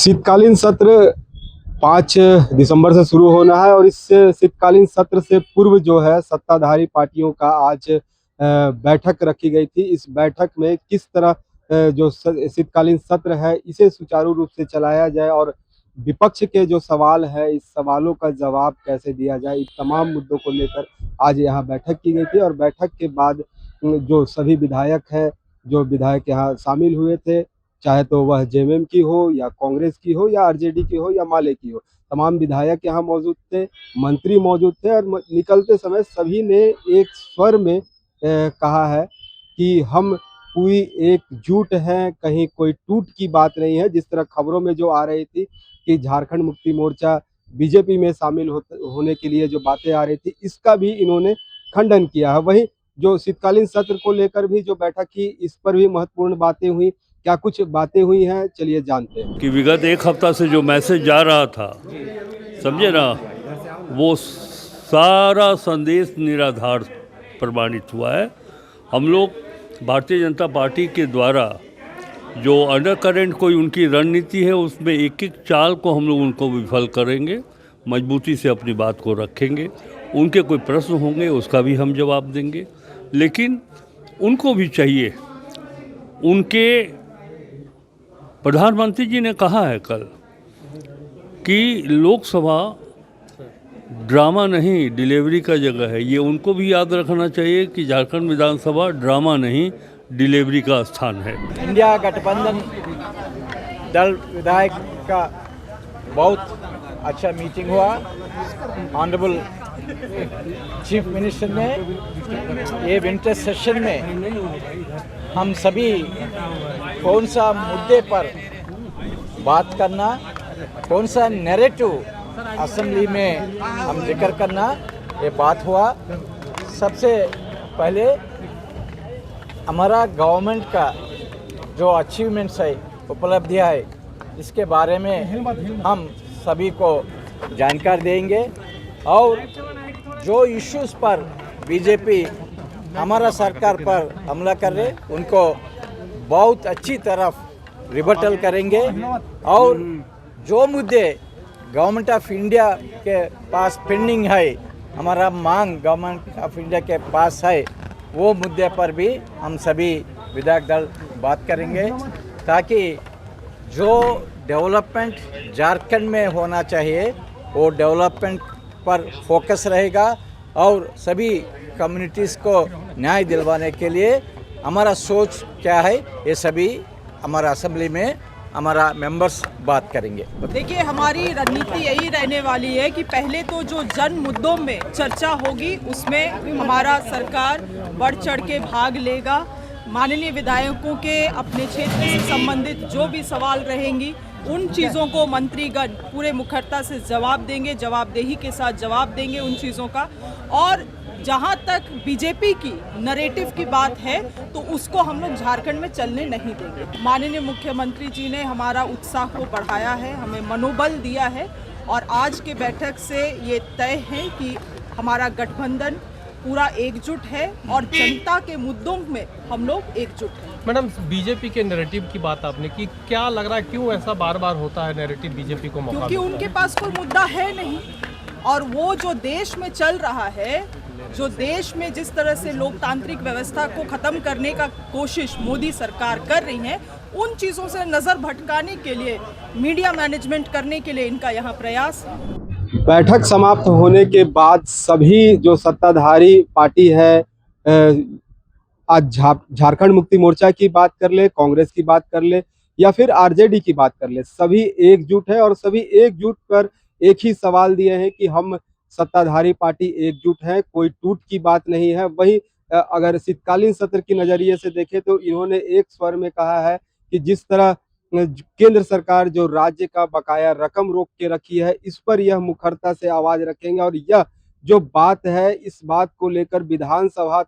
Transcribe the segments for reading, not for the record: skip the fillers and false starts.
शीतकालीन सत्र 5 दिसंबर से शुरू होना है और इस शीतकालीन सत्र से पूर्व जो है सत्ताधारी पार्टियों का आज बैठक रखी गई थी। इस बैठक में किस तरह जो शीतकालीन सत्र है इसे सुचारू रूप से चलाया जाए और विपक्ष के जो सवाल है इस सवालों का जवाब कैसे दिया जाए, इस तमाम मुद्दों को लेकर आज यहाँ बैठक की गई थी। और बैठक के बाद जो सभी विधायक हैं, जो विधायक यहाँ शामिल हुए थे, चाहे तो वह जेएमएम की हो या कांग्रेस की हो या आरजेडी की हो या माले की हो, तमाम विधायक यहाँ मौजूद थे, मंत्री मौजूद थे और निकलते समय सभी ने एक स्वर में कहा है कि हम पूरी एकजुट हैं, कहीं कोई टूट की बात नहीं है। जिस तरह खबरों में जो आ रही थी कि झारखंड मुक्ति मोर्चा बीजेपी में शामिल होने के लिए जो बातें आ रही थी, इसका भी इन्होंने खंडन किया है। वहीं जो शीतकालीन सत्र को लेकर भी जो बैठक की, इस पर भी महत्वपूर्ण बातें हुई। क्या कुछ बातें हुई हैं, चलिए जानते हैं। कि विगत एक हफ्ता से जो मैसेज जा रहा था, समझे ना, वो सारा संदेश निराधार प्रमाणित हुआ है। हम लोग भारतीय जनता पार्टी के द्वारा जो अंडर करेंट कोई उनकी रणनीति है उसमें एक एक चाल को हम लोग उनको विफल करेंगे, मजबूती से अपनी बात को रखेंगे। उनके कोई प्रश्न होंगे उसका भी हम जवाब देंगे, लेकिन उनको भी चाहिए। उनके प्रधानमंत्री जी ने कहा है कल कि लोकसभा ड्रामा नहीं डिलीवरी का जगह है। ये उनको भी याद रखना चाहिए कि झारखंड विधानसभा ड्रामा नहीं डिलीवरी का स्थान है। इंडिया गठबंधन दल विधायक का बहुत अच्छा मीटिंग हुआ। ऑनरेबल चीफ मिनिस्टर ने ये विंटर सेशन में हम सभी कौन सा मुद्दे पर बात करना, कौन सा नैरेटिव असेंबली में हम जिक्र करना, ये बात हुआ। सबसे पहले हमारा गवर्नमेंट का जो अचीवमेंट्स है, उपलब्धियाँ है, इसके बारे में हम सभी को जानकारी देंगे और जो इश्यूज़ पर बीजेपी हमारा सरकार पर हमला कर रहे उनको बहुत अच्छी तरफ रिबटल करेंगे और जो मुद्दे गवर्नमेंट ऑफ इंडिया के पास पेंडिंग है, हमारा मांग गवर्नमेंट ऑफ इंडिया के पास है, वो मुद्दे पर भी हम सभी विधायक दल बात करेंगे ताकि जो डेवलपमेंट झारखंड में होना चाहिए वो डेवलपमेंट पर फोकस रहेगा और सभी कम्युनिटीज़ को न्याय दिलवाने के लिए हमारा सोच क्या है, ये सभी हमारा असेंबली में हमारा मेंबर्स बात करेंगे। देखिए, हमारी रणनीति यही रहने वाली है कि पहले तो जो जन मुद्दों में चर्चा होगी उसमें हमारा सरकार बढ़ चढ़ के भाग लेगा। माननीय विधायकों के अपने क्षेत्र से संबंधित जो भी सवाल रहेंगी उन चीज़ों को मंत्रीगण पूरे मुखरता से जवाब देंगे, जवाबदेही के साथ जवाब देंगे उन चीज़ों का। और जहाँ तक बीजेपी की नरेटिव की बात है तो उसको हम लोग झारखंड में चलने नहीं देंगे। माननीय मुख्यमंत्री जी ने हमारा उत्साह को बढ़ाया है, हमें मनोबल दिया है और आज के बैठक से ये तय है कि हमारा गठबंधन पूरा एकजुट है और जनता के मुद्दों में हम लोग एकजुट हैं। मैडम, बीजेपी के नैरेटिव की बात आपने की, क्या लग रहा है क्यों ऐसा बार बार होता है नैरेटिव बीजेपी को मौका? क्योंकि उनके पास कोई मुद्दा है नहीं और वो जो देश में चल रहा है, जो देश में जिस तरह से लोकतांत्रिक व्यवस्था को खत्म करने का कोशिश मोदी सरकार कर रही है, उन चीज़ों से नज़र भटकाने के लिए, मीडिया मैनेजमेंट करने के लिए इनका यहाँ प्रयास है। बैठक समाप्त होने के बाद सभी जो सत्ताधारी पार्टी है, आज झारखंड मुक्ति मोर्चा की बात कर ले, कांग्रेस की बात कर ले या फिर आरजेडी की बात कर ले, सभी एकजुट है और सभी एकजुट पर एक ही सवाल दिए हैं कि हम सत्ताधारी पार्टी एकजुट है, कोई टूट की बात नहीं है। वही अगर शीतकालीन सत्र की नजरिए से देखें तो इन्होंने एक स्वर में कहा है कि जिस तरह केंद्र सरकार जो राज्य का बकाया रकम रोक के रखी है, इस पर यह मुखरता से आवाज रखेंगे और यह जो बात है, इस बात को लेकर विधानसभा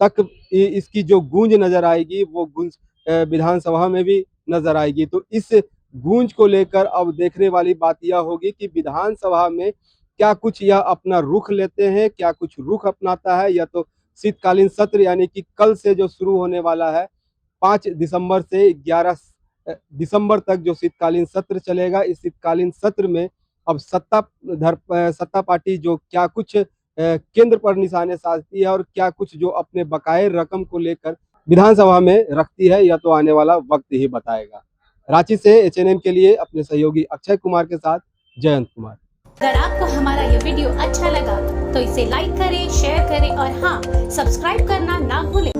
तक इसकी जो गूंज नजर आएगी वो गूंज विधानसभा में भी नजर आएगी। तो इस गूंज को लेकर अब देखने वाली बात यह होगी कि विधानसभा में क्या कुछ यह अपना रुख लेते हैं, क्या कुछ रुख अपनाता है, या तो शीतकालीन सत्र यानी कि कल से जो शुरू होने वाला है 5 दिसंबर से 11 दिसंबर तक जो शीतकालीन सत्र चलेगा, इस शीतकालीन सत्र में अब सत्ता पार्टी जो क्या कुछ केंद्र पर निशाने साधती है और क्या कुछ जो अपने बकाये रकम को लेकर विधानसभा में रखती है, यह तो आने वाला वक्त ही बताएगा। रांची से एचएनएन के लिए अपने सहयोगी अक्षय कुमार के साथ जयंत कुमार। अगर आपको हमारा ये वीडियो अच्छा लगा तो इसे लाइक करें, शेयर करें और हाँ, सब्सक्राइब करना ना भूलें।